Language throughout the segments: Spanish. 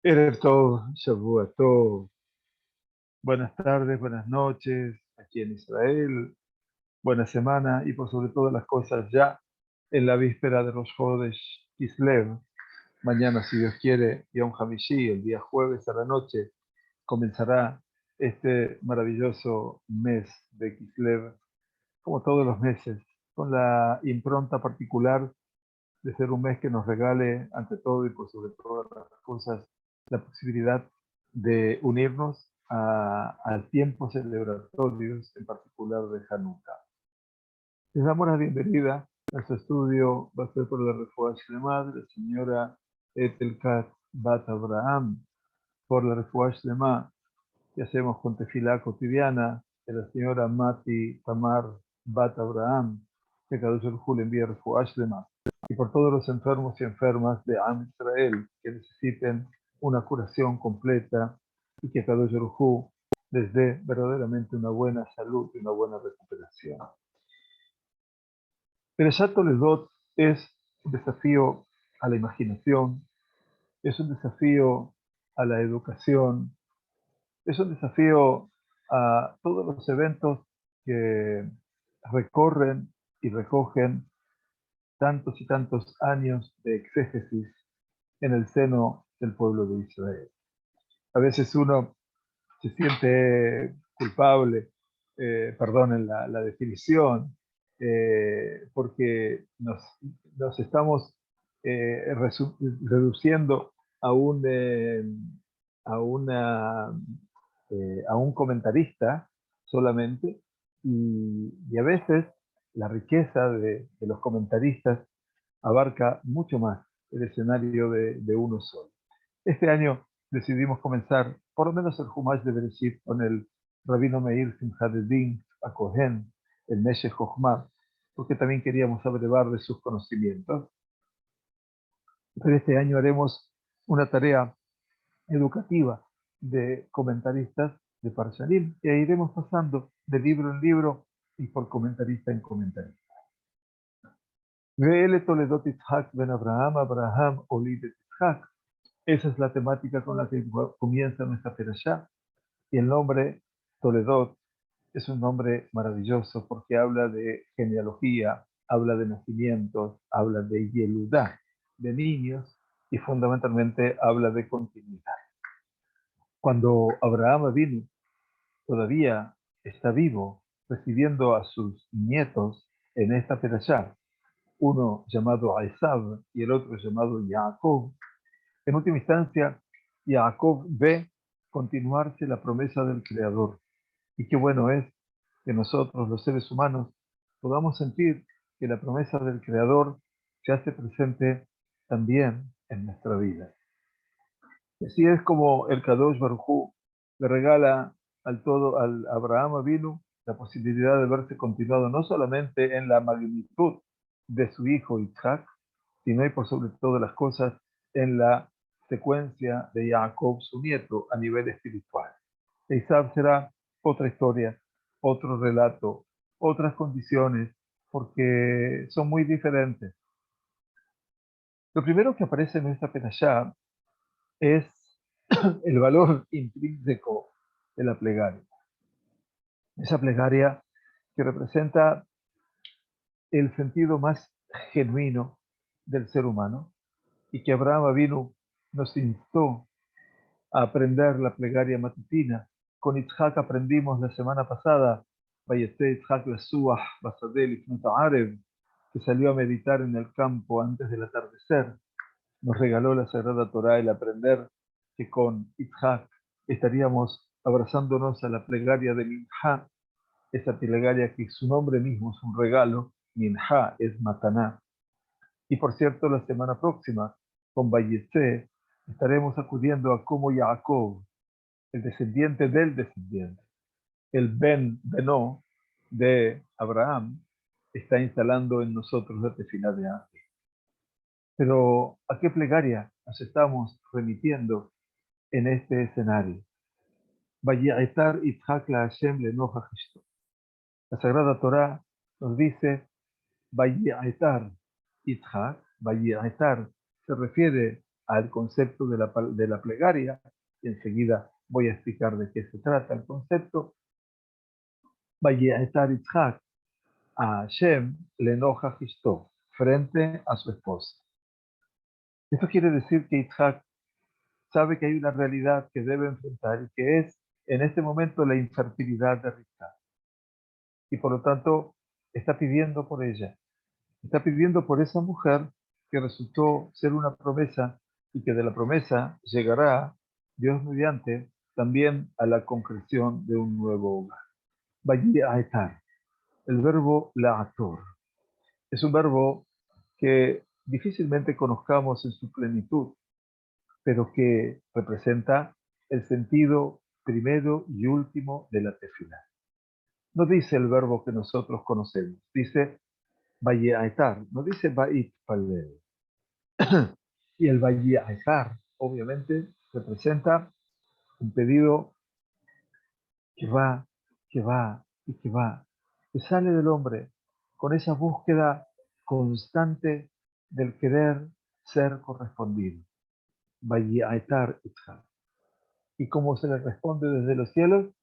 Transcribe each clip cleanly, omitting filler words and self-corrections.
Erev Tov, Shavua Tov. Buenas tardes, buenas noches aquí en Israel. Buena semana y por sobre todas las cosas ya en la víspera de Rosh Chodesh Kislev. Mañana, si Dios quiere, Yom Hamishi, el día jueves a la noche, comenzará este maravilloso mes de Kislev, como todos los meses, con la impronta particular de ser un mes que nos regale, ante todo y por sobre todas las cosas, la posibilidad de unirnos al tiempo celebratorios, en particular de Hanukkah. Les damos la bienvenida. Nuestro estudio va a ser por la Refuah Shlema de la señora Etelkat Bat Abraham, por la Refuah Shlema que hacemos con tefilá cotidiana de la señora Mati Tamar Bat Abraham, que Kadosh Baruj Hu le envía Refuah Shlema, y por todos los enfermos y enfermas de Am Israel que necesiten una curación completa y que Kadosh Baruj Hu les dé verdaderamente una buena salud y una buena recuperación. Perashat Toledot es un desafío a la imaginación, es un desafío a la educación, es un desafío a todos los eventos que recorren y recogen tantos y tantos años de exégesis en el seno del pueblo de Israel. A veces uno se siente culpable, perdonen la definición, porque nos estamos reduciendo a a, una, a un comentarista solamente, y a veces la riqueza de los comentaristas abarca mucho más el escenario de uno solo. Este año decidimos comenzar, por lo menos el Humash de Bereshit, con el Rabino Meir Simchadeddin Acohen, el Meshech Chochmah, porque también queríamos abrevar de sus conocimientos. Pero este año haremos una tarea educativa de comentaristas de Parshanim, e iremos pasando de libro en libro y por comentarista en comentarista. Ve'ele Toledot Yitzhak ben Abraham, Abraham Olid Yitzhak. Esa es la temática con la que comienza nuestra perashá. Y el nombre Toledot es un nombre maravilloso porque habla de genealogía, habla de nacimientos, habla de Yeludá, de niños, y fundamentalmente habla de continuidad. Cuando Abraham vino, todavía está vivo, recibiendo a sus nietos en esta perashá, uno llamado Esav y el otro llamado Jacob. En última instancia, Jacob ve continuarse la promesa del Creador. Y qué bueno es que nosotros, los seres humanos, podamos sentir que la promesa del Creador se hace presente también en nuestra vida. Y así es como el Kadosh Baruj Hu le regala al Abraham Avinu la posibilidad de verse continuado no solamente en la magnitud de su hijo Isaac, sino y por sobre todas las cosas en la secuencia de Jacob, su nieto, a nivel espiritual. Isaac será otra historia, otro relato, otras condiciones, porque son muy diferentes. Lo primero que aparece en esta perashá es el valor intrínseco de la plegaria. Esa plegaria que representa el sentido más genuino del ser humano y que Abraham Avinu nos instó a aprender la plegaria matutina. Con Itzhak aprendimos la semana pasada, Vayetze Itzhak Lesuah Basadel Ifnut Arev, que salió a meditar en el campo antes del atardecer. Nos regaló la Sagrada Torá el aprender que con Itzhak estaríamos abrazándonos a la plegaria de Minha, esa plegaria que su nombre mismo es un regalo. Minha es Mataná. Y por cierto, la semana próxima, con Vayetze, estaremos acudiendo a como Jacob, el descendiente del descendiente, el Benó de Abraham, está instalando en nosotros la tefilá de antes. Pero, ¿a qué plegaria nos estamos remitiendo en este escenario? Vayetar Itzhak la Hashem lenoja Cristo. La Sagrada Torá nos dice, Vayetar Itzhak, Vayetar se refiere al concepto de la plegaria, y enseguida voy a explicar de qué se trata el concepto. Vaye'etar Yitzhak a Hashem lenoja Hishto, frente a su esposa. Esto quiere decir que Yitzhak sabe que hay una realidad que debe enfrentar y que es en este momento la infertilidad de Rivka. Y por lo tanto está pidiendo por ella, está pidiendo por esa mujer que resultó ser una promesa y que de la promesa llegará, Dios mediante, también a la concreción de un nuevo hogar. Vaye'etar, el verbo la'ator, es un verbo que difícilmente conozcamos en su plenitud, pero que representa el sentido primero y último de la tefilá. No dice el verbo que nosotros conocemos, dice vaye'etar, no dice va'itpalel. Y el vaye'etar, obviamente, representa un pedido que va, que va y que va, que sale del hombre con esa búsqueda constante del querer ser correspondido. Vaye'etar Yitzhak. Y como se le responde desde los cielos,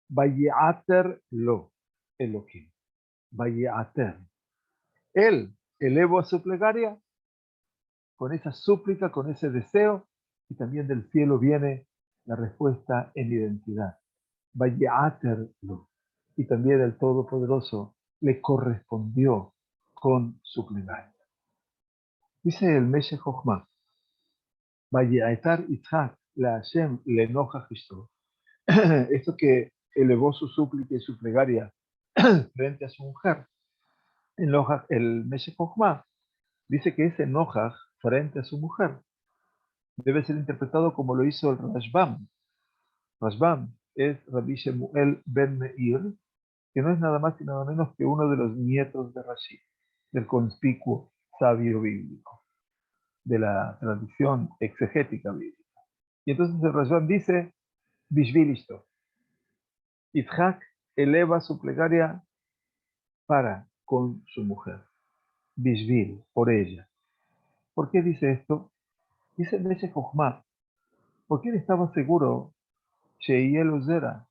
Vaye'ater lo, Elohim. Vaye'ater. Él elevó su plegaria con esa súplica, con ese deseo, y también del cielo viene la respuesta en identidad. Vaye'ater lo. Y también el Todopoderoso le correspondió con su plegaria. Dice el Meshech Chochmah, Vaye'atar Yitzhak la Hashem le enoja Cristo. Esto que elevó su súplica y su plegaria frente a su mujer. El Meshech Chochmah dice que ese enoja frente a su mujer debe ser interpretado como lo hizo el Rashbam. Rashbam es Rabbi Shemuel ben Meir, que no es nada más y nada menos que uno de los nietos de Rashi, del conspicuo sabio bíblico, de la tradición exegética bíblica. Y entonces el Rashbam dice, Bishvilisto, Yitzhak eleva su plegaria para con su mujer. Bishvil, por ella. ¿Por qué dice esto? Dice Meshech Chochmah, porque él estaba seguro, Sheiel Ozera,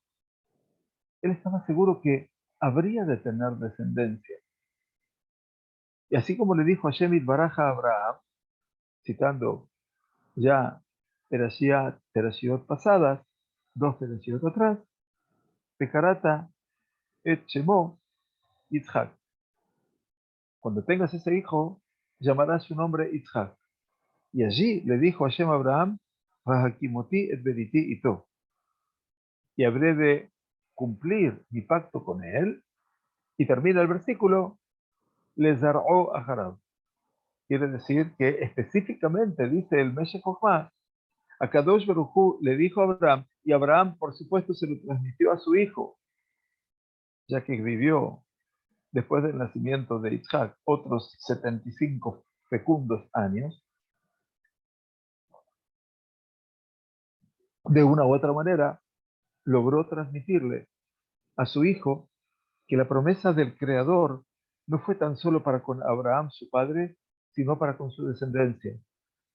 él estaba seguro que habría de tener descendencia. Y así como le dijo a Shemit Baraja a Abraham, citando ya Perashiot pasadas, dos Perashiot atrás, Pekarata et Shemo Yitzhak. Cuando tengas ese hijo, llamarás su nombre Yitzhak. Y allí le dijo Hashem a Abraham, Vahakimoti et Beriti ito. Y habré de cumplir mi pacto con él. Y termina el versículo, les zar'o aharab. Quiere decir que específicamente, dice el Meshech Chochmah, a Kadosh Baruj Hu le dijo a Abraham, y Abraham, por supuesto, se lo transmitió a su hijo, ya que vivió después del nacimiento de Isaac otros 75 fecundos años. De una u otra manera, logró transmitirle a su hijo que la promesa del Creador no fue tan solo para con Abraham, su padre, sino para con su descendencia.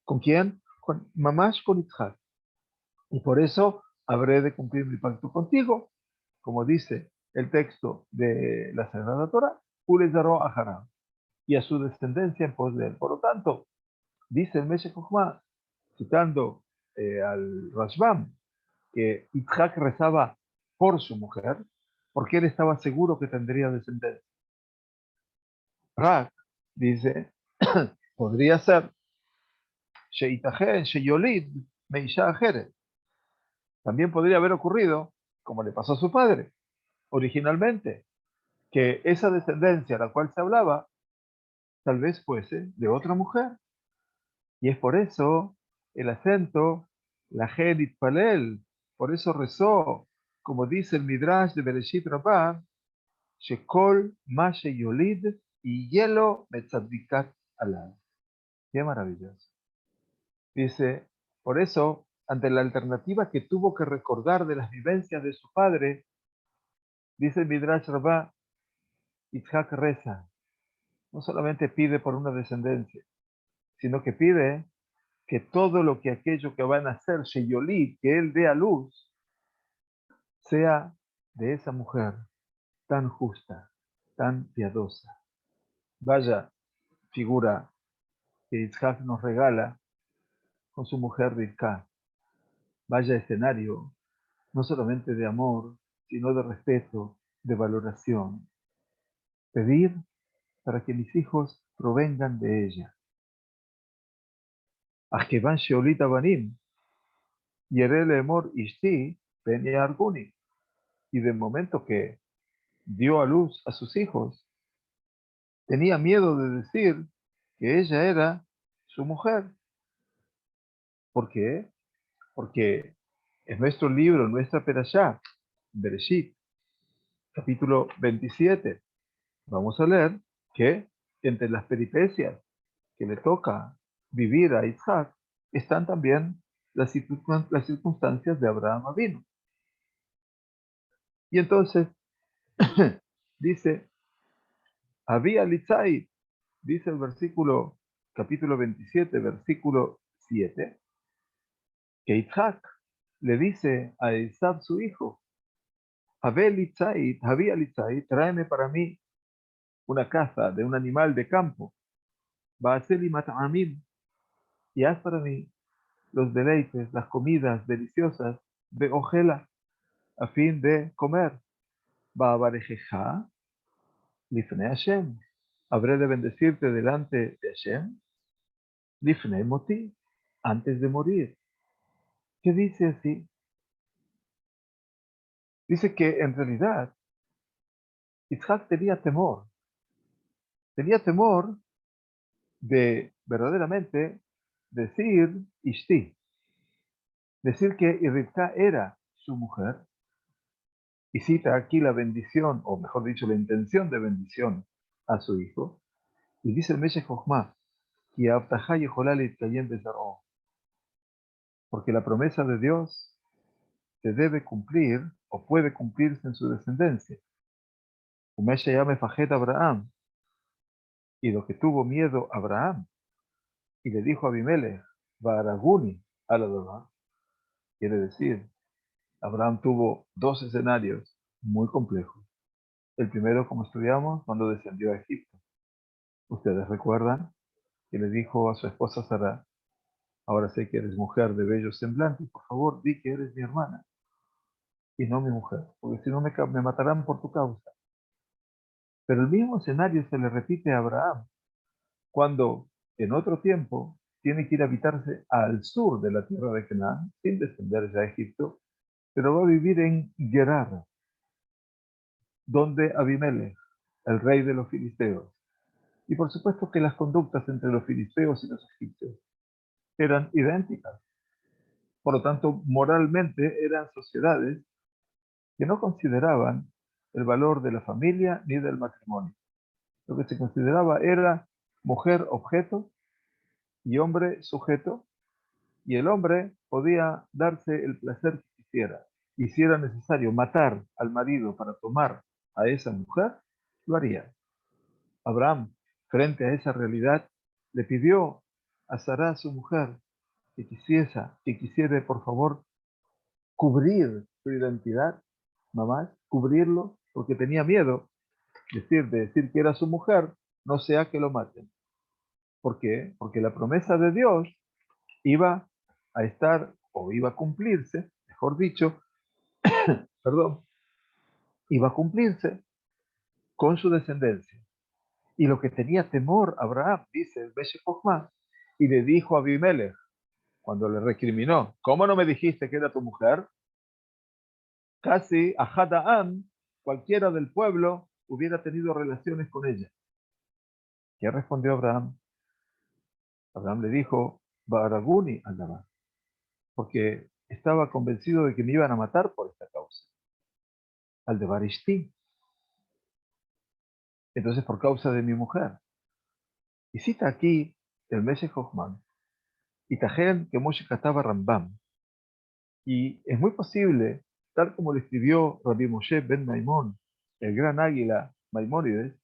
¿Con quién? Con Mamash, con Isaac. Y por eso habré de cumplir mi pacto contigo, como dice el texto de la Sagrada Torah, Ulezaró a Haram, y a su descendencia en pos de él. Por lo tanto, dice el Meshech Chochmah, citando al Rashbam, que Yitzhak rezaba por su mujer, porque él estaba seguro que tendría descendencia. Rak dice, podría ser, Sheitajen, Sheyolid, Meisha Ajeret. También podría haber ocurrido, como le pasó a su padre, originalmente, que esa descendencia a la cual se hablaba, tal vez fuese de otra mujer. Y es por eso el acento, la Gedit Palel, por eso rezó, como dice el Midrash de Bereshit Rabbah, Shekol Mashe Yolid y Hielo Metzadikat Alal. Qué maravilloso. Dice, por eso, ante la alternativa que tuvo que recordar de las vivencias de su padre, dice el Midrash Rabbah, Yitzhak reza, no solamente pide por una descendencia, sino que pide que todo lo que aquello que van a hacer, Sheyolid, que él dé a luz, sea de esa mujer tan justa, tan piadosa. Vaya figura que Yitzhak nos regala con su mujer Rivka. Vaya escenario, no solamente de amor, sino de respeto, de valoración. Pedir para que mis hijos provengan de ella. Ashkevan Sheolita Banim, Yerele Emor Ishti, Ben Arguni. Y del momento que dio a luz a sus hijos, tenía miedo de decir que ella era su mujer. ¿Por qué? Porque en nuestro libro, en nuestra Perashá, Bereshit, capítulo 27, vamos a leer que entre las peripecias que le toca vivir a Isaac están también las circunstancias de Abraham Avinu. Y entonces dice, había Litzai, dice el versículo, capítulo 27, versículo 7, que Isaac le dice a Esab su hijo, había Litzai, tráeme para mí una caza de un animal de campo, va a ser mat'amim, y haz para mí los deleites, las comidas deliciosas de Ojela, a fin de comer. Va a barejeja, lifnei Hashem. Habré de bendecirte delante de Hashem, lifnei moti, antes de morir. ¿Qué dice así? Dice que en realidad Isaac tenía temor de verdaderamente decir Ishti, decir que Rivka era su mujer, y cita aquí la bendición, o mejor dicho, la intención de bendición a su hijo, y dice el Meshech Chochmah, y Abtajá Yeholá Litkayem Bezaró, porque la promesa de Dios se debe cumplir, o puede cumplirse en su descendencia. Umesha llame Fajet Abraham, y lo que tuvo miedo Abraham, y le dijo a Abimelech, Baraguni, a la Dodá, quiere decir, Abraham tuvo dos escenarios muy complejos. El primero, como estudiamos, cuando descendió a Egipto. Ustedes recuerdan que le dijo a su esposa Sara, ahora sé que eres mujer de bello semblante, por favor, di que eres mi hermana y no mi mujer, porque si no me matarán por tu causa. Pero el mismo escenario se le repite a Abraham, cuando en otro tiempo tiene que ir a habitarse al sur de la tierra de Canaán, sin descender ya a Egipto, pero va a vivir en Gerar, donde Abimelech, el rey de los filisteos. Y por supuesto que las conductas entre los filisteos y los egipcios eran idénticas. Por lo tanto, moralmente eran sociedades que no consideraban el valor de la familia ni del matrimonio. Lo que se consideraba era mujer objeto y hombre sujeto, y el hombre podía darse el placer que quisiera. Y si era necesario matar al marido para tomar a esa mujer, lo haría. Abraham, frente a esa realidad, le pidió a Sara, su mujer, que quisiera, por favor, cubrir su identidad, mamá, cubrirlo, porque tenía miedo de decir que era su mujer, no sea que lo maten. ¿Por qué? Porque la promesa de Dios iba a estar, o iba a cumplirse, mejor dicho, perdón, iba a cumplirse con su descendencia. Y lo que tenía temor Abraham, dice el Meshech Chochmah, y le dijo a Abimelech, cuando le recriminó, ¿cómo no me dijiste que era tu mujer? Casi a Hada'am, cualquiera del pueblo, hubiera tenido relaciones con ella. ¿Qué respondió Abraham? Abraham le dijo, Baraguni al, porque estaba convencido de que me iban a matar por esta causa. Al de Barishti. Entonces, por causa de mi mujer. Y cita aquí el Meshech Chochmah, y Tajen que Moshe Kataba Rambam. Y es muy posible, tal como lo escribió Rabbi Moshe ben Maimón, el gran águila Maimónides,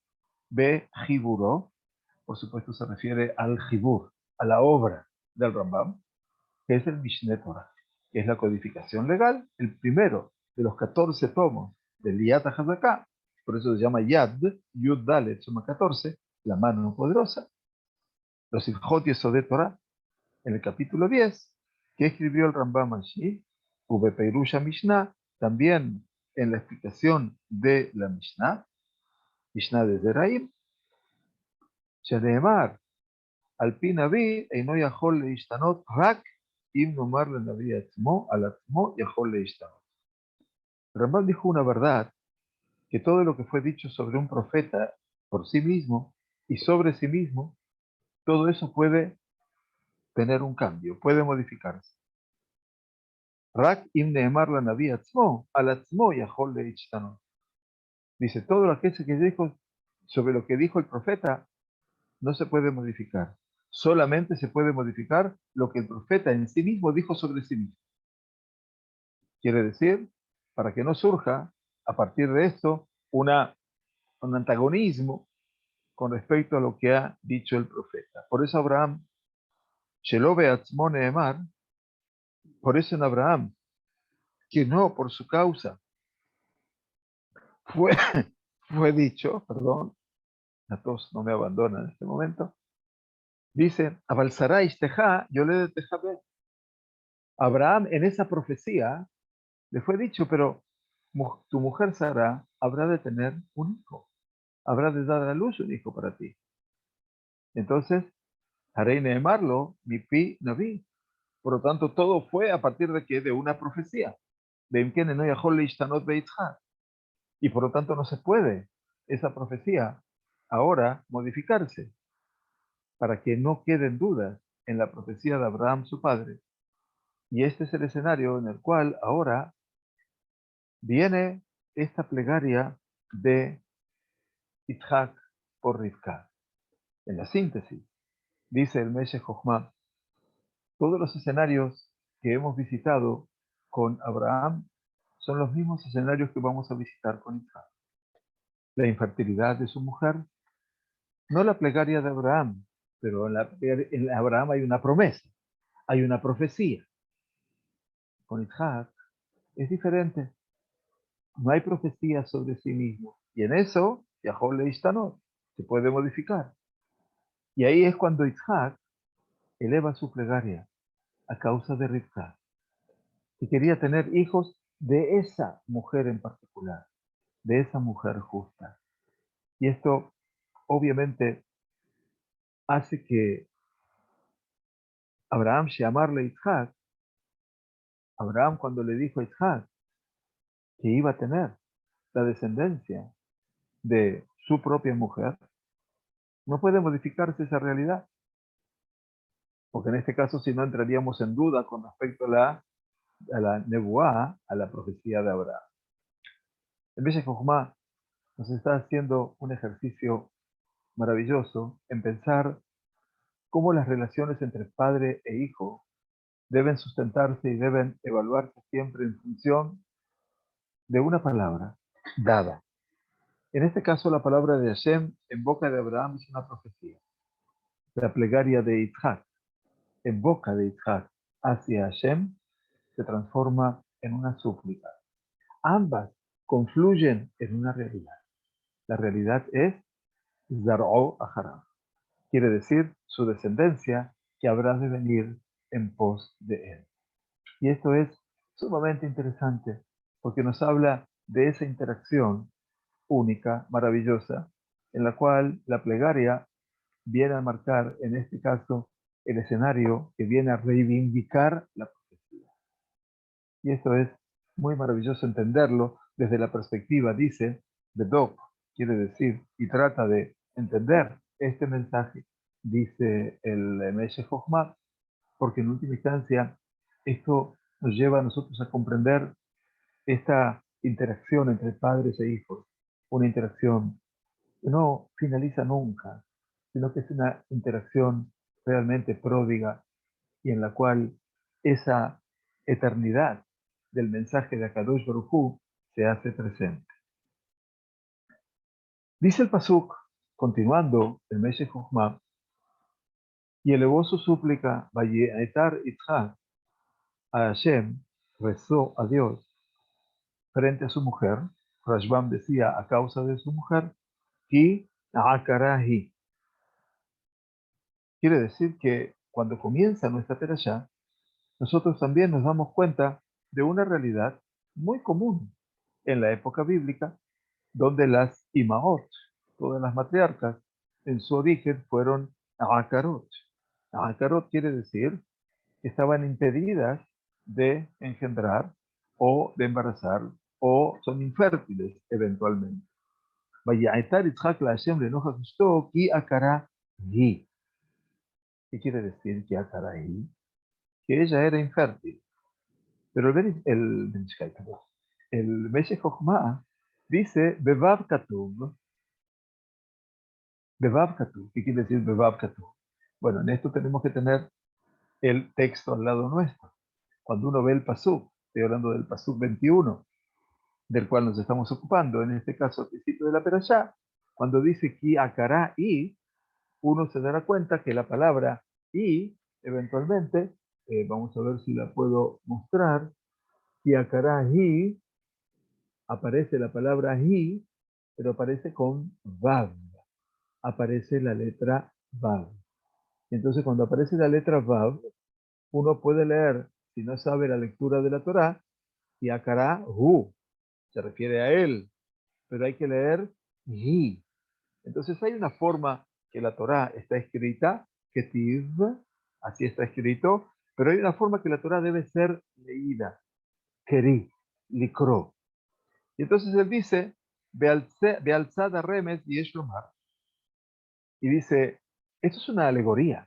Be Jiburo, por supuesto se refiere al Jibur, a la obra. del Rambam, que es el Mishneh Torah, que es la codificación legal, el primero de los 14 tomos del Yad HaZaká, por eso se llama Yad, Yud Dalet, suma 14, la mano poderosa, los Ilhot Yesodei Torah, en el capítulo 10, que escribió el Rambam allí, Ubepeirush Mishnah, también en la explicación de la Mishnah, Mishnah de Zeraim, Sheneemar, al pi Naví, Eino Yahol Leishtanot, Rak, Im Nomar le Naví Atzmo, al Atzmo Yahol Leishtanot. Rambam dijo una verdad, que todo lo que fue dicho sobre un profeta por sí mismo y sobre sí mismo, todo eso puede tener un cambio, puede modificarse. Rak im neemar la naví atzmo, al atzmo yahol leishtanot. Dice, todo aquello que dijo sobre lo que dijo el profeta no se puede modificar. Solamente se puede modificar lo que el profeta en sí mismo dijo sobre sí mismo. Quiere decir, para que no surja a partir de esto un antagonismo con respecto a lo que ha dicho el profeta. Por eso Abraham, Shelo beatzmo neemar, por eso en Abraham, que no por su causa, fue, fue dicho, perdón, la tos no me abandona en este momento, dice, Abalsarai Teja, yo le de Tejabé. Abraham en esa profecía le fue dicho, pero tu mujer Sara habrá de tener un hijo, habrá de dar a luz un hijo para ti. Entonces, haré neemarlo, mi pi naví. Por lo tanto, todo fue a partir de que de una profecía. Y por lo tanto no se puede esa profecía ahora modificarse para que no queden dudas en la profecía de Abraham, su padre. Y este es el escenario en el cual ahora viene esta plegaria de Yitzhak por Rivka. En la síntesis, dice el Meshech Chochmah, todos los escenarios que hemos visitado con Abraham son los mismos escenarios que vamos a visitar con Isaac. La infertilidad de su mujer, no la plegaria de Abraham, pero en Abraham hay una promesa, hay una profecía. Con Isaac es diferente, no hay profecía sobre sí mismo. Y en eso, Yahweh Leishtanot, se puede modificar. Y ahí es cuando Isaac eleva su plegaria a causa de Rivka, que quería tener hijos de esa mujer en particular, de esa mujer justa. Y esto obviamente hace que Abraham llamarle a Isaac, Abraham cuando le dijo a Isaac que iba a tener la descendencia de su propia mujer, no puede modificarse esa realidad, porque en este caso si no entraríamos en duda con respecto a la nebuá, a la profecía de Abraham. El Meshech Chochmah nos está haciendo un ejercicio maravilloso en pensar cómo las relaciones entre padre e hijo deben sustentarse y deben evaluarse siempre en función de una palabra dada. En este caso, la palabra de Hashem en boca de Abraham es una profecía. La plegaria de Yitzhak en boca de Yitzhak hacia Hashem se transforma en una súplica. Ambas confluyen en una realidad. La realidad es Zar'o Aharam. Quiere decir su descendencia que habrá de venir en pos de él. Y esto es sumamente interesante porque nos habla de esa interacción única, maravillosa, en la cual la plegaria viene a marcar, en este caso, el escenario que viene a reivindicar la profecía. Y esto es muy maravilloso entenderlo desde la perspectiva, dice, de Doc, quiere decir, y trata de entender este mensaje, dice el Meshech Chochmah, porque en última instancia esto nos lleva a nosotros a comprender esta interacción entre padres e hijos, una interacción que no finaliza nunca, sino que es una interacción realmente pródiga y en la cual esa eternidad del mensaje de Akadosh Baruj Hu se hace presente. Dice el Pasuk, continuando el Meshech Chochmah, y elevó su súplica, Vayetar Itzhak, a Hashem, rezó a Dios frente a su mujer. Rashbam decía a causa de su mujer, Ki Akarahi. Quiere decir que cuando comienza nuestra perashá, nosotros también nos damos cuenta de una realidad muy común en la época bíblica, donde las Imaot, todas las matriarcas, en su origen fueron Akarot. Akarot quiere decir que estaban impedidas de engendrar o de embarazar o son infértiles eventualmente. Vayaetar Yitzhak la Hashem lenoja justo ki akara hi. ¿Qué quiere decir ki akara hi? Que ella era infértil. Pero el Meshech Chochmah dice Bevav Katuv. Bevav Katuv. ¿Qué quiere decir Bevav Katuv? Bueno, en esto tenemos que tener el texto al lado nuestro. Cuando uno ve el Pasuk, estoy hablando del Pasuk 21, del cual nos estamos ocupando, en este caso al principio de la Perashá, cuando dice Ki Akara I, uno se dará cuenta que la palabra I, eventualmente, vamos a ver si la puedo mostrar, Ki Akara I, aparece la palabra Hi, pero aparece con Vav, aparece la letra Vav. Entonces cuando aparece la letra Vav, uno puede leer, si no sabe la lectura de la Torá, Ki Akara Hu, se refiere a él, pero hay que leer Hi. Entonces hay una forma que la Torá está escrita, Ketiv, así está escrito, pero hay una forma que la Torá debe ser leída, Keri, Likro. Y entonces él dice, Bealzada remes y Eshlomar, y dice, esto es una alegoría.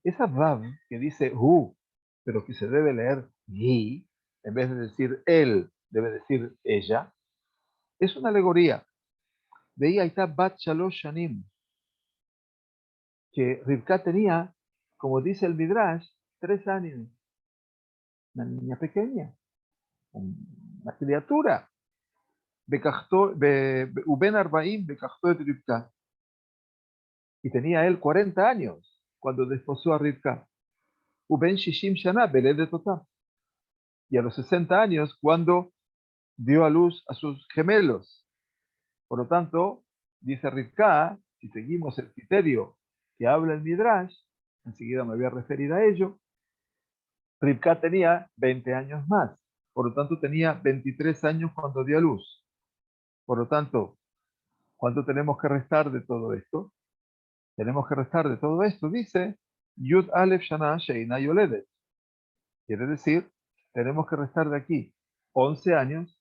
Esa Vav que dice Hu, pero que se debe leer Hi, en vez de decir él, debe decir ella, es una alegoría. De ahí está Bat Shalosh Shanim, que Rivka tenía, como dice el Midrash, 3 años, una niña pequeña, una criatura. Uben Arbaim Bekachto et Rivka. Y tenía él 40 años cuando desposó a Rivka. Uben Shishim Shana Beled de Totá. Y a los 60 años cuando dio a luz a sus gemelos. Por lo tanto, dice Rivka, si seguimos el criterio que habla el Midrash, enseguida me voy a referir a ello, Rivka tenía 20 años más, por lo tanto tenía 23 años cuando dio a luz. Por lo tanto, ¿cuánto tenemos que restar de todo esto? Tenemos que restar de todo esto, dice Yud Aleph Shana Sheina Yoledet. Quiere decir, tenemos que restar de aquí 11 años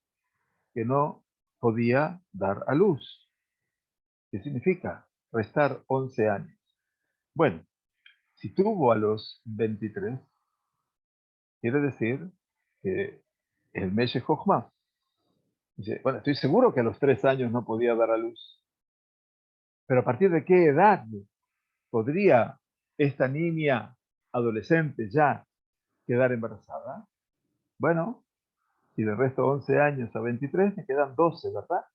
que no podía dar a luz. ¿Qué significa? Restar 11 años. Bueno, si tuvo a los 23, quiere decir que el Meshech Chochmah. Dice, bueno, estoy seguro que a los 3 años no podía dar a luz. Pero ¿a partir de qué edad podría esta niña adolescente ya quedar embarazada? Bueno, si le resto 11 años a 23, me quedan 12, ¿verdad?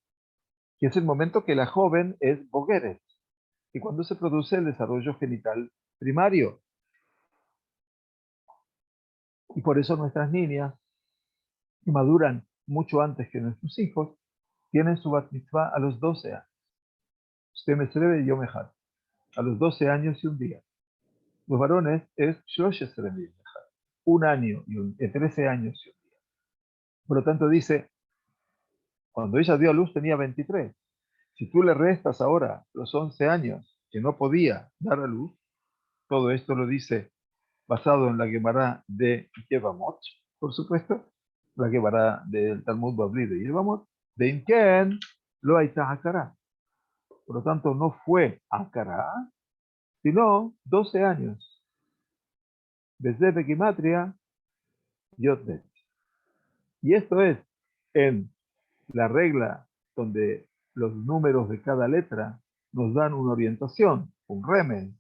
Que es el momento que la joven es bogueret, y cuando se produce el desarrollo genital primario. Y por eso nuestras niñas, que maduran mucho antes que nuestros hijos, tienen su bat mitzvah a los 12 años. Usted me celebra y yo me jalo. A los 12 años y un día. Los varones es Shlosh un año y 13 años y un día. Por lo tanto dice, cuando ella dio a luz tenía 23. Si tú le restas ahora los 11 años que no podía dar a luz, todo esto lo dice basado en la Gemara de Yevamot, por supuesto, la Gemara del Talmud Babli de Yevamot, de Inken lo Aita Akara. Por lo tanto, no fue Akara, sino 12 años. Desde Begimatria, Yotbet. Y esto es en la regla donde los números de cada letra nos dan una orientación, un remen,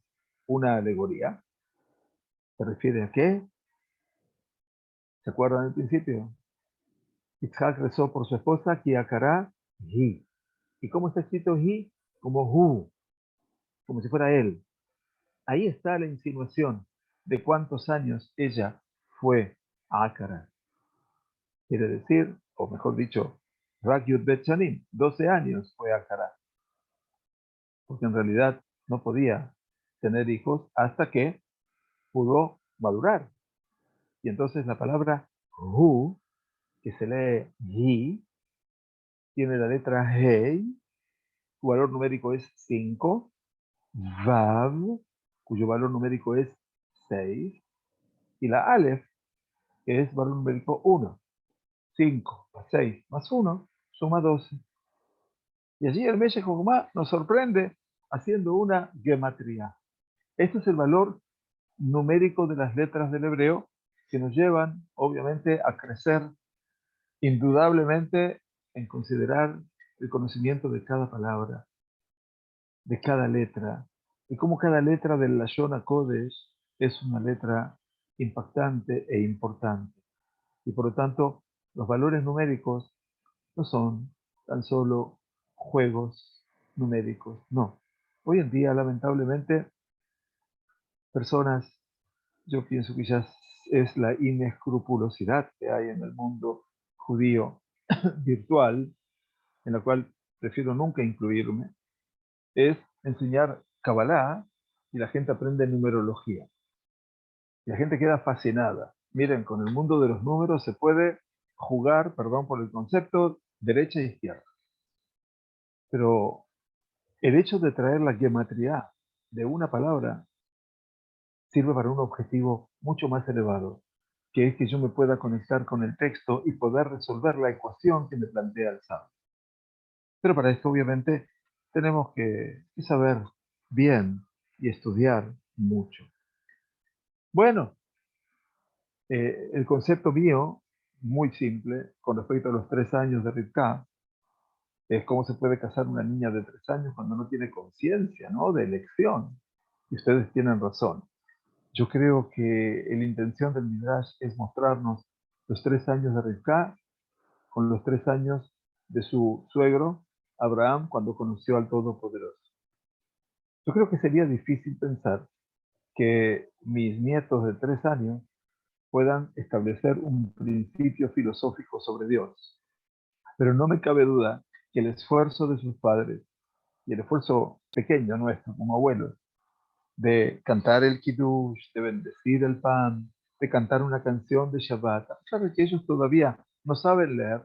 una alegoría. ¿Se refiere a qué? ¿Se acuerdan al principio? Isaac rezó por su esposa, Kiakara, Hi. ¿Y cómo está escrito Hi? Como Hu, como si fuera él. Ahí está la insinuación de cuántos años ella fue Ácara. Quiere decir, o mejor dicho, Rak Yud Bet Shanim, 12 años fue Ácara, porque en realidad no podía tener hijos hasta que pudo madurar. Y entonces la palabra Hu, que se lee Yi, tiene la letra Hei, su valor numérico es 5, Vav, cuyo valor numérico es 6, y la Aleph, que es valor numérico 1. 5 más 6 más 1 suma 12. Y allí el Meshech Chochmah nos sorprende haciendo una gematría. Este es el valor numérico de las letras del hebreo que nos llevan, obviamente, a crecer indudablemente en considerar el conocimiento de cada palabra, de cada letra, y cómo cada letra del Lashon HaKodesh es una letra impactante e importante. Y por lo tanto, los valores numéricos no son tan solo juegos numéricos, no. Hoy en día, lamentablemente, personas, yo pienso que ya es la inescrupulosidad que hay en el mundo judío virtual, en la cual prefiero nunca incluirme, es enseñar Kabbalah y la gente aprende numerología. Y la gente queda fascinada. Miren, con el mundo de los números se puede jugar, perdón por el concepto, derecha e izquierda. Pero el hecho de traer la gematría de una palabra sirve para un objetivo mucho más elevado, que es que yo me pueda conectar con el texto y poder resolver la ecuación que me plantea el sabio. Pero para esto, obviamente, tenemos que saber bien y estudiar mucho. Bueno, el concepto mío, muy simple, con respecto a los 3 años de Rivka, es cómo se puede casar una niña de 3 años cuando no tiene conciencia, ¿no? De elección. Y ustedes tienen razón. Yo creo que la intención del Midrash es mostrarnos los 3 años de Rivka con los 3 años de su suegro, Abraham, cuando conoció al Todopoderoso. Yo creo que sería difícil pensar que mis nietos de 3 años puedan establecer un principio filosófico sobre Dios. Pero no me cabe duda que el esfuerzo de sus padres y el esfuerzo pequeño nuestro como abuelos de cantar el kiddush, de bendecir el pan, de cantar una canción de Shabbat, a pesar de que ellos todavía no saben leer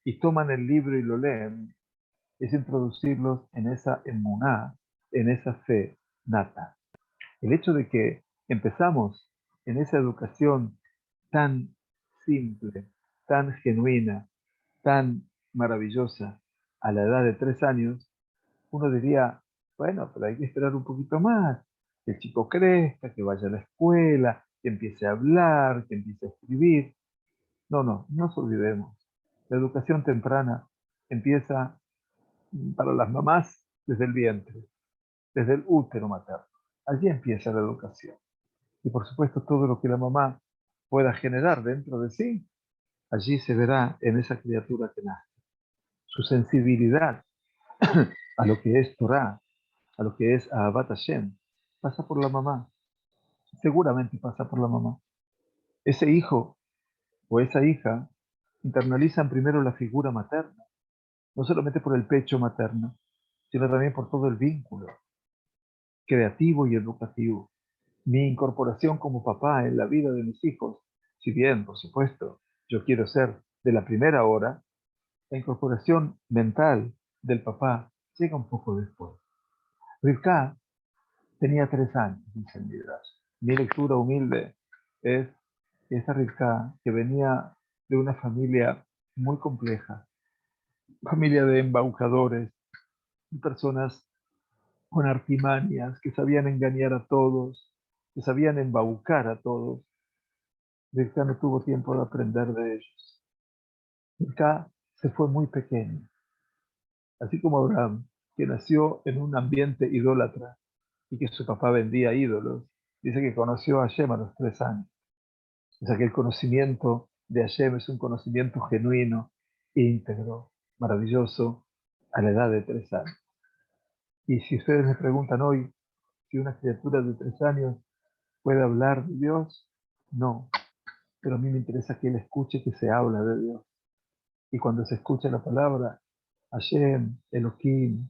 y toman el libro y lo leen, es introducirlos en esa emuná, en esa fe nata. El hecho de que empezamos en esa educación tan simple, tan genuina, tan maravillosa a la edad de 3 años, uno diría, bueno, pero hay que esperar un poquito más, que el chico crezca, que vaya a la escuela, que empiece a hablar, que empiece a escribir. No, no nos olvidemos. La educación temprana empieza para las mamás desde el vientre, desde el útero materno. Allí empieza la educación. Y por supuesto todo lo que la mamá pueda generar dentro de sí, allí se verá en esa criatura que nace. Su sensibilidad a lo que es Torah, a lo que es Ahavat Hashem, pasa por la mamá. Seguramente pasa por la mamá. Ese hijo o esa hija internalizan primero la figura materna, no solamente por el pecho materno, sino también por todo el vínculo creativo y educativo. Mi incorporación como papá en la vida de mis hijos, si bien, por supuesto, yo quiero ser de la primera hora, la incorporación mental del papá llega un poco después. Rivka tenía 3 años, dice el Midrash. Mi lectura humilde es esa Rivka que venía de una familia muy compleja, familia de embaucadores, personas con artimañas que sabían engañar a todos, que sabían embaucar a todos. Rivka no tuvo tiempo de aprender de ellos. Rivka se fue muy pequeño, así como Abraham, que nació en un ambiente idólatra y que su papá vendía ídolos. Dice que conoció a Hashem a los 3 años. O sea que el conocimiento de Hashem es un conocimiento genuino, íntegro, maravilloso, a la edad de 3 años. Y si ustedes me preguntan hoy que una criatura de 3 años puede hablar de Dios. No, pero a mí me interesa que él escuche que se habla de Dios. Y cuando se escucha la palabra Hashem, Elohim,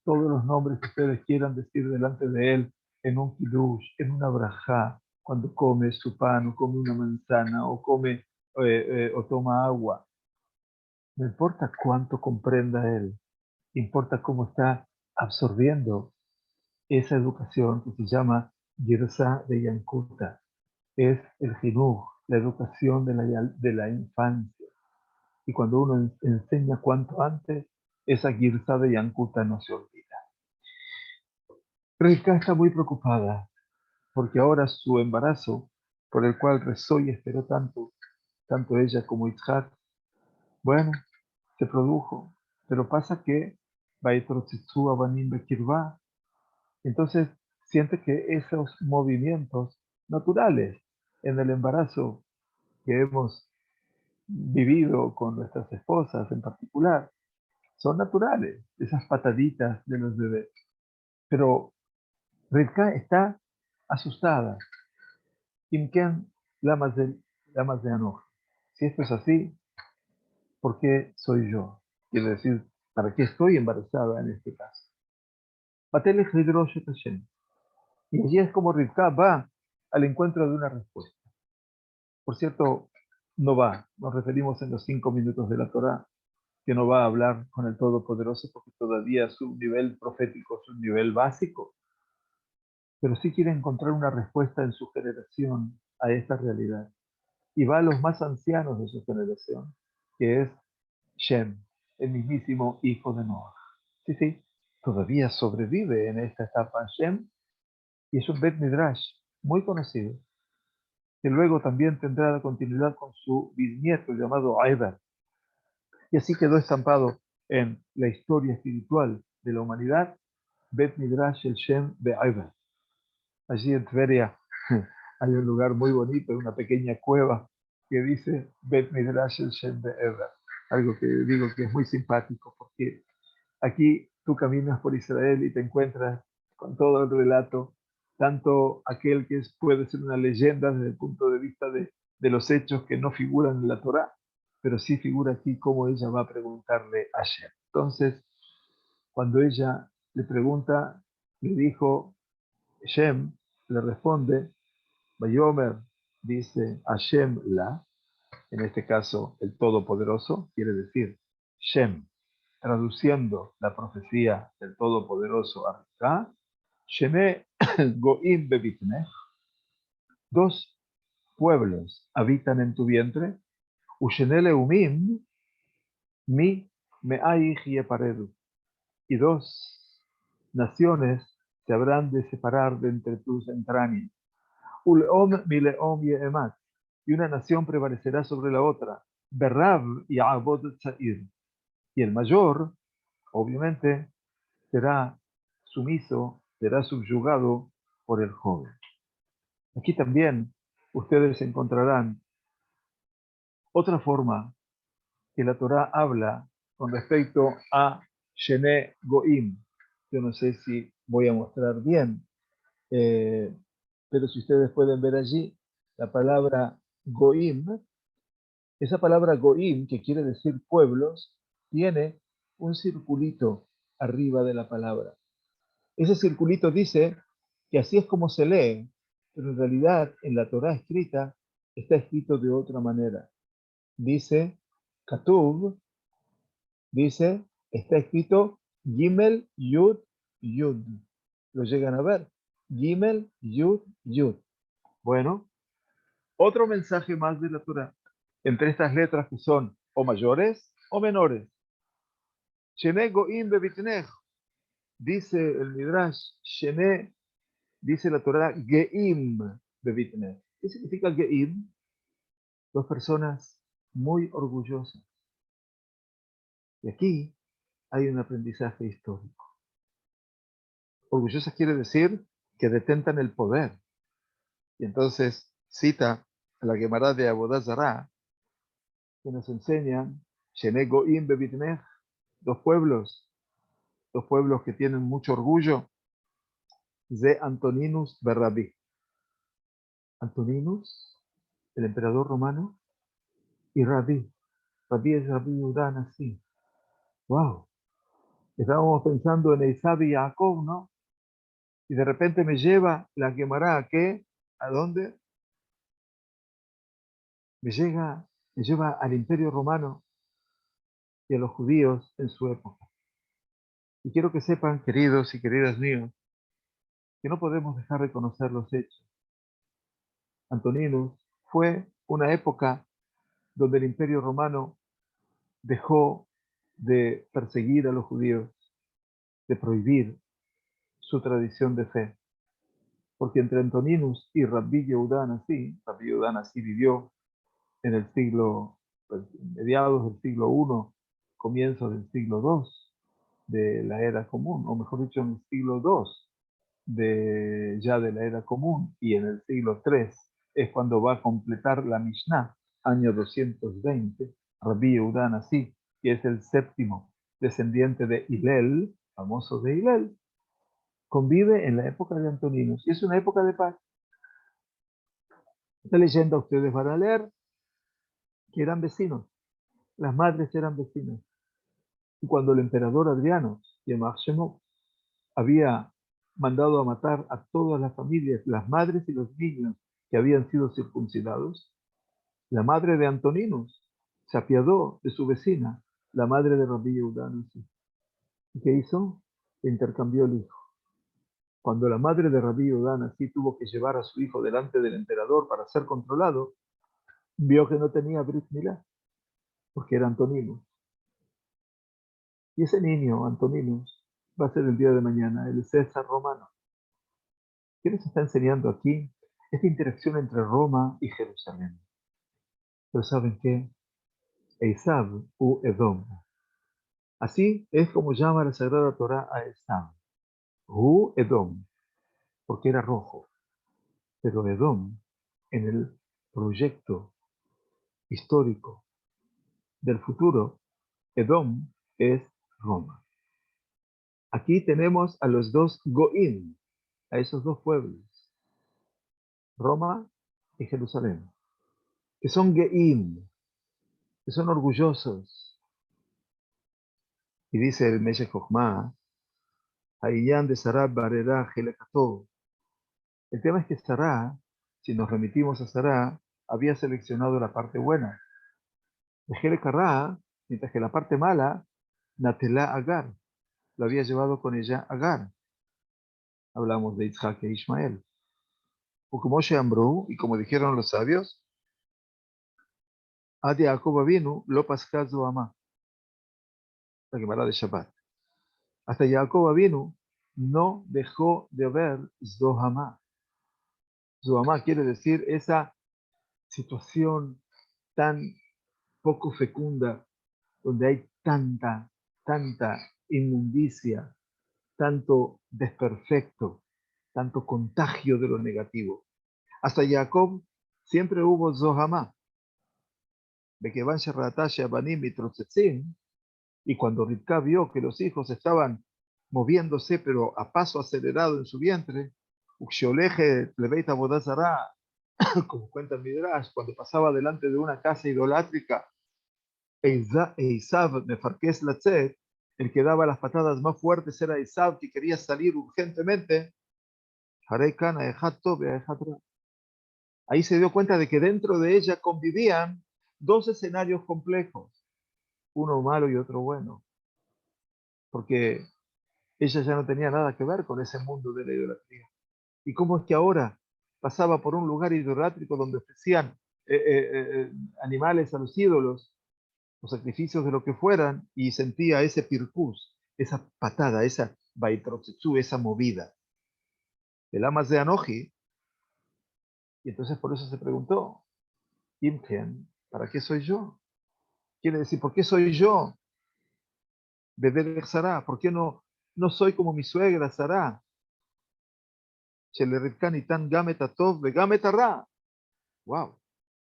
todos los nombres que ustedes quieran decir delante de él, en un kiddush, en una brajá, cuando come su pan, o come una manzana, o come o toma agua, no importa cuánto comprenda él, importa cómo está absorbiendo esa educación que se llama Girsa de Yankuta. Es el jinuj, la educación de la infancia. Y cuando uno enseña cuanto antes, esa Girsa de Yankuta no se olvida. Rivka está muy preocupada porque ahora su embarazo, por el cual rezó y esperó tanto, tanto ella como Itzhak, bueno, se produjo. Pero pasa que Baitrotzitzu Abanim Bekirvá, entonces siente que esos movimientos naturales en el embarazo que hemos vivido con nuestras esposas en particular, son naturales, esas pataditas de los bebés. Pero Rivka está asustada. Imken lamas de Anoch. Si esto es así, ¿por qué soy yo? Quiero decir, ¿para qué estoy embarazada en este caso? Batele Hidrosh Hashem. Y allí es como Rivka va al encuentro de una respuesta. Por cierto, no va, nos referimos en los 5 minutos de la Torá, que no va a hablar con el Todopoderoso porque todavía su nivel profético es un nivel básico, pero sí quiere encontrar una respuesta en su generación a esta realidad. Y va a los más ancianos de su generación, que es Shem, el mismísimo hijo de Noah. Sí, sí, todavía sobrevive en esta etapa Shem, y es un Bet Midrash muy conocido, que luego también tendrá la continuidad con su bisnieto llamado Aibar. Y así quedó estampado en la historia espiritual de la humanidad, Bet Midrash el Shem de Aibar. Allí en Tveria hay un lugar muy bonito, una pequeña cueva que dice Bet Midrash el Shem de Aibar. Algo que digo que es muy simpático porque aquí tú caminas por Israel y te encuentras con todo el relato, tanto aquel que puede ser una leyenda desde el punto de vista de los hechos que no figuran en la Torá, pero sí figura aquí cómo ella va a preguntarle a Shem. Entonces, cuando ella le pregunta, le dijo, Shem le responde, Bayomer dice Hashem la, en este caso el Todopoderoso, quiere decir Shem, traduciendo la profecía del Todopoderoso a Rivka, Sheme Goim Bebitneh, 2 pueblos habitan en tu vientre, Ushenele Umim, mi Meaich Yeparedu, y 2 naciones se habrán de separar de entre tus entrañas. Uleom mileom yeemat, y una nación prevalecerá sobre la otra. Berrab y Abod Tzair, y el mayor, obviamente, será sumiso, será subyugado por el joven. Aquí también ustedes encontrarán otra forma que la Torá habla con respecto a Shene Goim. Yo no sé si voy a mostrar bien, pero si ustedes pueden ver allí la palabra Goim, esa palabra Goim, que quiere decir pueblos, tiene un circulito arriba de la palabra. Ese circulito dice que así es como se lee, pero en realidad en la Torá escrita está escrito de otra manera. Dice Katuv, dice, está escrito Gimel Yud Yud. ¿Lo llegan a ver? Gimel Yud Yud. Bueno, otro mensaje más de la Torá, entre estas letras que son o mayores o menores. Shene Goim Bebitnech, dice el Midrash, Shene, dice la Torá, Geim Bebitnech. ¿Qué significa Geim? 2 personas muy orgullosas. Y aquí hay un aprendizaje histórico. Orgullosas quiere decir que detentan el poder. Y entonces cita a la Gemara de Abodá Zará, que nos enseñan, Shene Goim Bebitnech, 2 pueblos que tienen mucho orgullo. de Antoninus Berrabi. Antoninus, el emperador romano, y Rabí. Rabí es Rabí Yudá Nasi. Wow. Estábamos pensando en Esaú y Jacob, ¿no? Y de repente me lleva la Gemara a qué, ¿a dónde? Me lleva al Imperio Romano y a los judíos en su época. Y quiero que sepan, queridos y queridas míos, que no podemos dejar de conocer los hechos. Antoninus fue una época donde el Imperio Romano dejó de perseguir a los judíos, de prohibir su tradición de fe. Porque entre Antoninus y Rabbi Yehudá Nasi vivió en el siglo, pues, mediados del siglo I, comienzos del siglo II de la era común, o mejor dicho, en el siglo II ya de la era común, y en el siglo III es cuando va a completar la Mishnah, año 220, Rabbi Yehudá Nasi, que es el séptimo descendiente de Hillel, famoso de Hillel, convive en la época de Antoninus, y es una época de paz. Esta leyenda ustedes van a leer que eran vecinos, las madres eran vecinas. Y cuando el emperador Adriano, Yemach Shemo, había mandado a matar a todas las familias, las madres y los niños que habían sido circuncidados, la madre de Antoninus se apiadó de su vecina, la madre de Rabbi Yehudá Nasi. ¿Y qué hizo? Le intercambió el hijo. Cuando la madre de Rabbi Yehudá Nasi tuvo que llevar a su hijo delante del emperador para ser controlado, vio que no tenía Brit Milá, porque era Antoninus. Y ese niño, Antoninus, va a ser el día de mañana el César romano. ¿Qué nos está enseñando aquí? Esta interacción entre Roma y Jerusalén. Pero ¿saben qué? Esaú u Edom. Así es como llama la Sagrada Torá a Esaú. U Edom, porque era rojo. Pero Edom, en el proyecto histórico del futuro, Edom es Roma. Aquí tenemos a los dos Goim, a esos dos pueblos, Roma y Jerusalén, que son Geim, que son orgullosos. Y dice el Meshech Chochmah, Hayyán de Sará Barera Gelekató. El tema es que Sará, si nos remitimos a Sará, había seleccionado la parte buena de Gelekará, mientras que la parte mala, Natelá Agar, lo había llevado con ella Agar. Hablamos de Isaac e Ismael. O como Ambrú, y como dijeron los sabios, Adi Jacob vino, lo pascazo ama, la Gemara de Shabbat. Hasta Jacob vino, no dejó de haber Zohamá. Zohamá quiere decir esa situación tan poco fecunda, donde hay tanta inmundicia, tanto desperfecto, tanto contagio de lo negativo. Hasta Jacob siempre hubo Zohamá, de que van Sherratasha, Banim y Trotzetzin, y cuando Rivka vio que los hijos estaban moviéndose, pero a paso acelerado en su vientre, Uxioleje Leveita Bodazara, como cuenta el Midrash, cuando pasaba delante de una casa idolátrica, Esav Mefarkes Latzet, el que daba las patadas más fuertes era Esav, que quería salir urgentemente. Ahí se dio cuenta de que dentro de ella convivían dos escenarios complejos, uno malo y otro bueno, porque ella ya no tenía nada que ver con ese mundo de la idolatría. ¿Y cómo es que ahora pasaba por un lugar idolátrico donde ofrecían animales a los ídolos, los sacrificios de lo que fueran, y sentía ese pircus, esa patada, esa baitrotsetsu, esa movida? El amas de Anoji, y entonces por eso se preguntó, Imgen, ¿para qué soy yo? Quiere decir, ¿por qué soy yo? Beder Sará, ¿por qué no soy como mi suegra Sará? Shelerivkan tan gametatov gametará. Wow,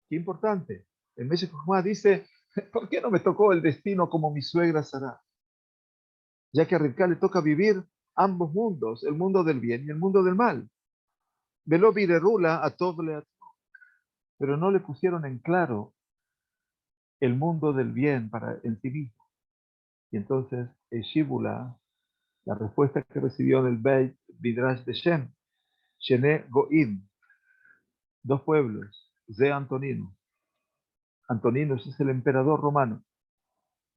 qué importante. El Meshech Chochmah dice, ¿por qué no me tocó el destino como mi suegra Sará? Ya que a Rivka le toca vivir ambos mundos, el mundo del bien y el mundo del mal. Veló virerula a Toble, pero no le pusieron en claro el mundo del bien para en sí mismo. Y entonces, Shibula, la respuesta que recibió del Beit Midrash de Shem, Shene Goim, dos pueblos, Ze Antonino. Antoninos es el emperador romano.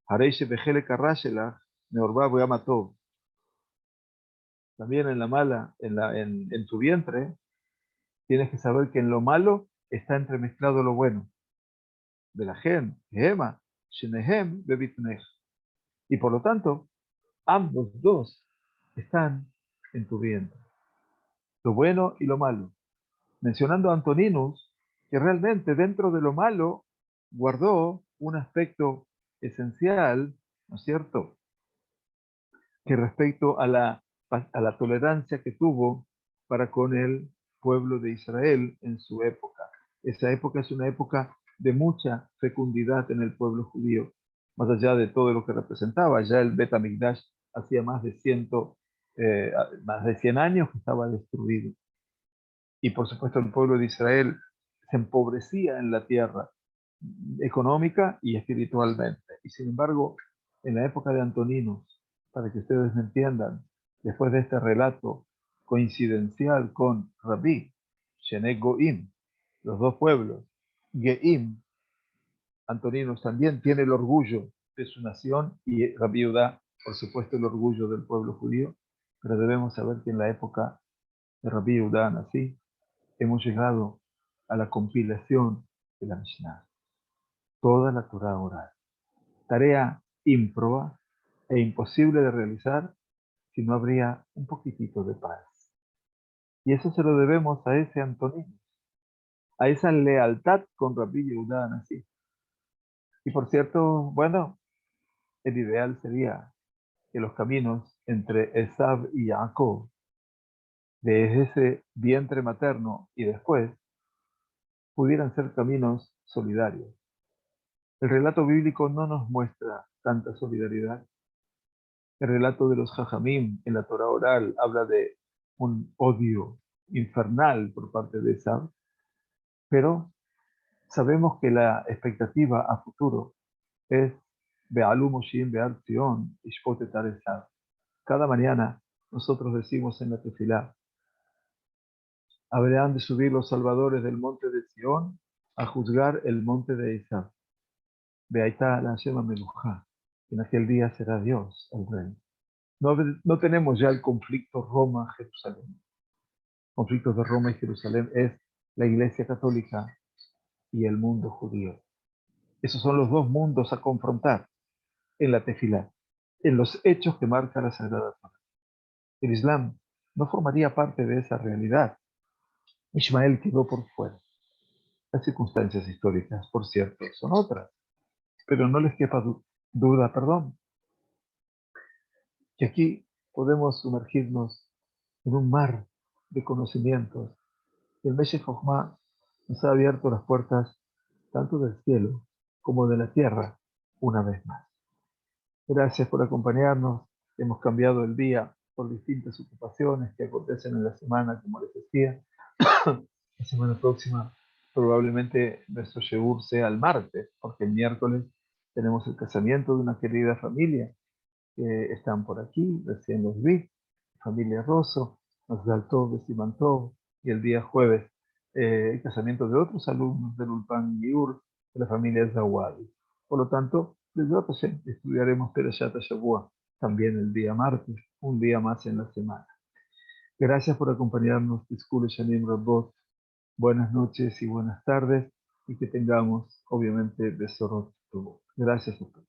Hareish Bejele Karrashela, Neorbabu Yamatov. También en la mala, en tu vientre, tienes que saber que en lo malo está entremezclado lo bueno. De la gen, Gema, Shenehem, Bebitnej. Y por lo tanto, ambos dos están en tu vientre. Lo bueno y lo malo. Mencionando a Antoninus, que realmente dentro de lo malo guardó un aspecto esencial, ¿no es cierto?, que respecto a la tolerancia que tuvo para con el pueblo de Israel en su época. Esa época es una época de mucha fecundidad en el pueblo judío, más allá de todo lo que representaba. Ya el Bet HaMikdash hacía más de 100 años que estaba destruido. Y por supuesto el pueblo de Israel se empobrecía en la tierra, económica y espiritualmente. Y sin embargo, en la época de Antoninos, para que ustedes me entiendan, después de este relato coincidencial con Rabí, Shenek Goim, los dos pueblos, Geim, Antoninos también tiene el orgullo de su nación y Rabí Judá, por supuesto, el orgullo del pueblo judío, pero debemos saber que en la época de Rabí Judá, así, hemos llegado a la compilación de la Mishnah, toda la Torah oral. Tarea ímproba e imposible de realizar si no habría un poquitito de paz. Y eso se lo debemos a ese Antonino, a esa lealtad con Rabbi Yehuda Anasí. Y por cierto, bueno, el ideal sería que los caminos entre Esav y Jacob, de ese vientre materno y después, pudieran ser caminos solidarios. El relato bíblico no nos muestra tanta solidaridad. El relato de los Jajamim en la Torah oral habla de un odio infernal por parte de Esab, pero sabemos que la expectativa a futuro es Be'alu Moshin Be'al Zion Ishpot et Esab. Cada mañana nosotros decimos en la tefilá, habrán de subir los salvadores del monte de Sion a juzgar el monte de Esab. Be'aitá la Shema Melujá. En aquel día será Dios el rey. No tenemos ya el conflicto Roma-Jerusalén. El conflicto de Roma y Jerusalén es la Iglesia Católica y el mundo judío. Esos son los dos mundos a confrontar en la tefilá, en los hechos que marca la Sagrada Torá. El Islam no formaría parte de esa realidad. Ismael quedó por fuera. Las circunstancias históricas, por cierto, son otras, pero no les quepa duda, que aquí podemos sumergirnos en un mar de conocimientos. El Meshech Chochmah nos ha abierto las puertas tanto del cielo como de la tierra una vez más. Gracias por acompañarnos. Hemos cambiado el día por distintas ocupaciones que acontecen en la semana, como les decía. La semana próxima probablemente nuestro Sheur sea el martes, porque el miércoles tenemos el casamiento de una querida familia que están por aquí, recién los vi, familia Rosso, Mazdal de Simantov, y el día jueves el casamiento de otros alumnos del Ulpan Giur, de la familia Zawadi. Por lo tanto, desde Hashem estudiaremos Perashat Shavua también el día martes, un día más en la semana. Gracias por acompañarnos, Tiskul Shanim Rabot. Buenas noches y buenas tardes, y que tengamos, obviamente, Besorot Tov. Gracias a todos.